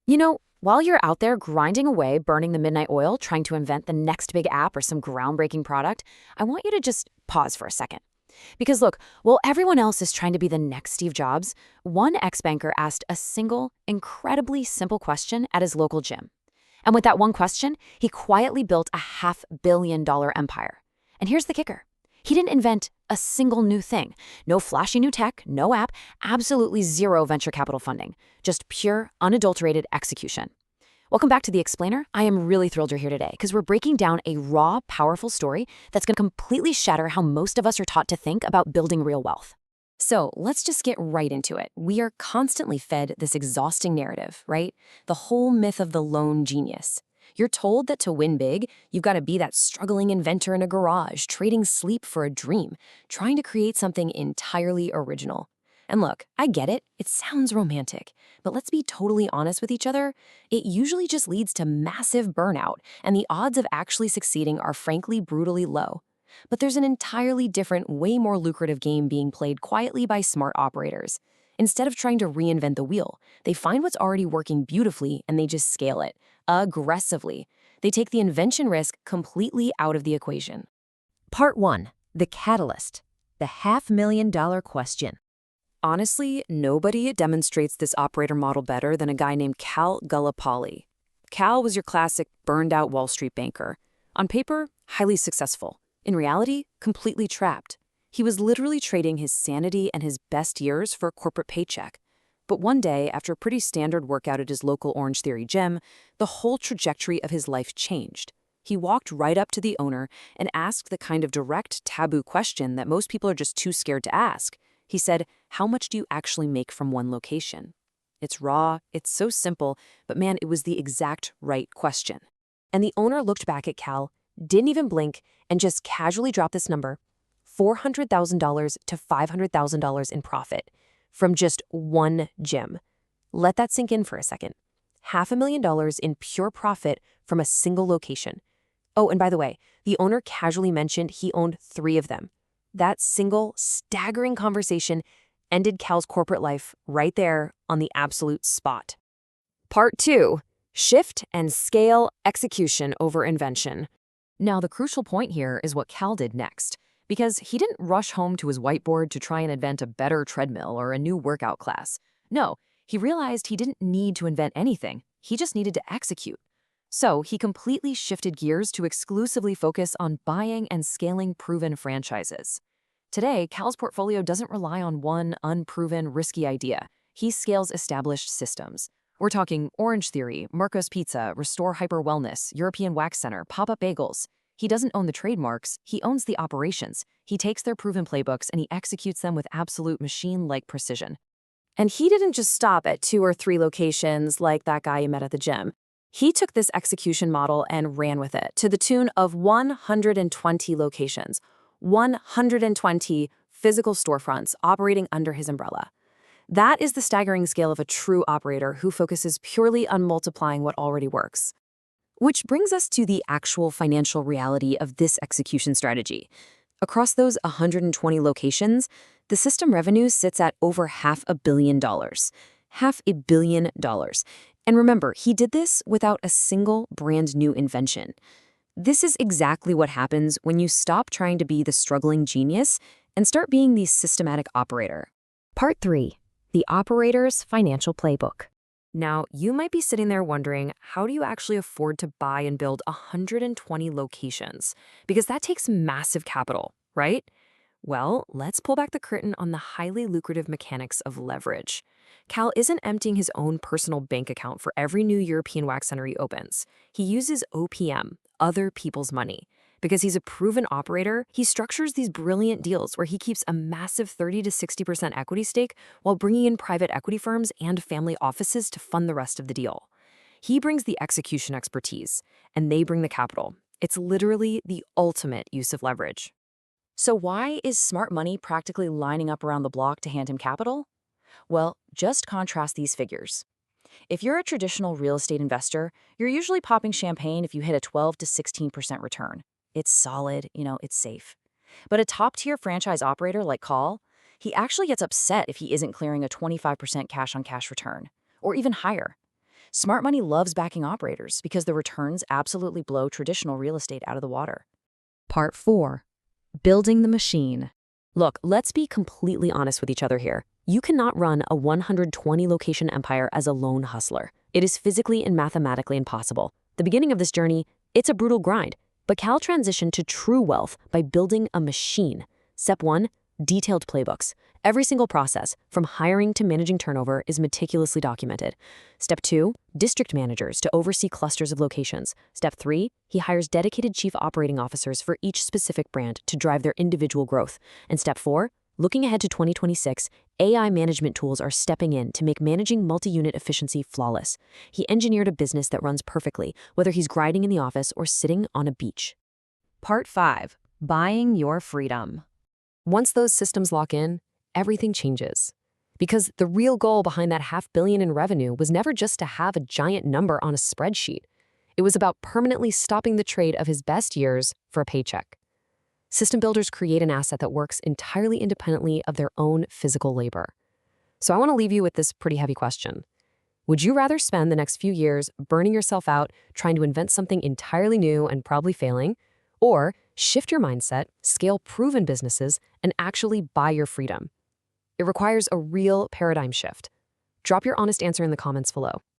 While you're out there grinding away, burning the midnight oil, trying to invent the next big app or some groundbreaking product, I want you to just pause for a second. Because look, while everyone else is trying to be the next Steve Jobs, one ex-banker asked a single, incredibly simple question at his local gym. And with that one question, he quietly built a $500 million empire. And here's the kicker. He didn't invent a single new thing. No flashy new tech, no app, absolutely zero venture capital funding. Just pure, unadulterated execution. Welcome back to The Explainer. I am really thrilled you're here today because we're breaking down a raw, powerful story that's going to completely shatter how most of us are taught to think about building real wealth. So let's just get right into it. We are constantly fed this exhausting narrative, right? The whole myth of the lone genius. You're told that to win big, you've got to be that struggling inventor in a garage, trading sleep for a dream, trying to create something entirely original. And look, I get it. It sounds romantic. But let's be totally honest with each other. It usually just leads to massive burnout, and the odds of actually succeeding are frankly brutally low. But there's an entirely different, way more lucrative game being played quietly by smart operators. Instead of trying to reinvent the wheel, they find what's already working beautifully and they just scale it, aggressively. They take the invention risk completely out of the equation. Part 1. The Catalyst. The $500,000 question. Honestly, nobody demonstrates this operator model better than a guy named Cal Gallipoli. Cal was your classic burned-out Wall Street banker. On paper, highly successful. In reality, completely trapped. He was literally trading his sanity and his best years for a corporate paycheck. But one day, after a pretty standard workout at his local Orange Theory gym, the whole trajectory of his life changed. He walked right up to the owner and asked the kind of direct, taboo question that most people are just too scared to ask. He said, "How much do you actually make from one location?" It's raw, it's so simple, but man, it was the exact right question. And the owner looked back at Cal, didn't even blink, and just casually dropped this number, $400,000 to $500,000 in profit from just one gym. Let that sink in for a second. $500,000 in pure profit from a single location. Oh, and by the way, the owner casually mentioned he owned 3 of them. That single, staggering conversation ended Cal's corporate life right there on the absolute spot. Part 2. Shift and scale execution over invention. Now, the crucial point here is what Cal did next. Because he didn't rush home to his whiteboard to try and invent a better treadmill or a new workout class. No, he realized he didn't need to invent anything. He just needed to execute. So he completely shifted gears to exclusively focus on buying and scaling proven franchises. Today, Cal's portfolio doesn't rely on one unproven, risky idea. He scales established systems. We're talking Orange Theory, Marco's Pizza, Restore Hyper Wellness, European Wax Center, Pop-Up Bagels. He doesn't own the trademarks, he owns the operations. He takes their proven playbooks and he executes them with absolute machine-like precision. And he didn't just stop at 2 or 3 locations like that guy you met at the gym. He took this execution model and ran with it to the tune of 120 locations, 120 physical storefronts operating under his umbrella. That is the staggering scale of a true operator who focuses purely on multiplying what already works. Which brings us to the actual financial reality of this execution strategy. Across those 120 locations, the system revenue sits at over $500 million. $500 million. And remember, he did this without a single brand new invention. This is exactly what happens when you stop trying to be the struggling genius and start being the systematic operator. Part 3. The Operator's Financial Playbook. Now, you might be sitting there wondering, how do you actually afford to buy and build 120 locations? Because that takes massive capital, right? Well, let's pull back the curtain on the highly lucrative mechanics of leverage. Cal isn't emptying his own personal bank account for every new European wax center he opens. He uses OPM, other people's money. Because he's a proven operator, he structures these brilliant deals where he keeps a massive 30 to 60% equity stake while bringing in private equity firms and family offices to fund the rest of the deal. He brings the execution expertise, and they bring the capital. It's literally the ultimate use of leverage. So why is smart money practically lining up around the block to hand him capital? Well, just contrast these figures. If you're a traditional real estate investor, you're usually popping champagne if you hit a 12 to 16% return. It's solid, it's safe. But a top-tier franchise operator like Call, he actually gets upset if he isn't clearing a 25% cash-on-cash return, or even higher. Smart money loves backing operators because the returns absolutely blow traditional real estate out of the water. Part 4. Building the machine. Look, let's be completely honest with each other here. You cannot run a 120-location empire as a lone hustler. It is physically and mathematically impossible. The beginning of this journey, it's a brutal grind, but Cal transitioned to true wealth by building a machine. Step 1, detailed playbooks. Every single process, from hiring to managing turnover, is meticulously documented. Step 2, district managers to oversee clusters of locations. Step 3, he hires dedicated chief operating officers for each specific brand to drive their individual growth. And Step 4, looking ahead to 2026, AI management tools are stepping in to make managing multi-unit efficiency flawless. He engineered a business that runs perfectly, whether he's grinding in the office or sitting on a beach. Part 5. Buying your freedom. Once those systems lock in, everything changes. Because the real goal behind that $500 million in revenue was never just to have a giant number on a spreadsheet. It was about permanently stopping the trade of his best years for a paycheck. System builders create an asset that works entirely independently of their own physical labor. So I want to leave you with this pretty heavy question. Would you rather spend the next few years burning yourself out trying to invent something entirely new and probably failing, or shift your mindset, scale proven businesses, and actually buy your freedom? It requires a real paradigm shift. Drop your honest answer in the comments below.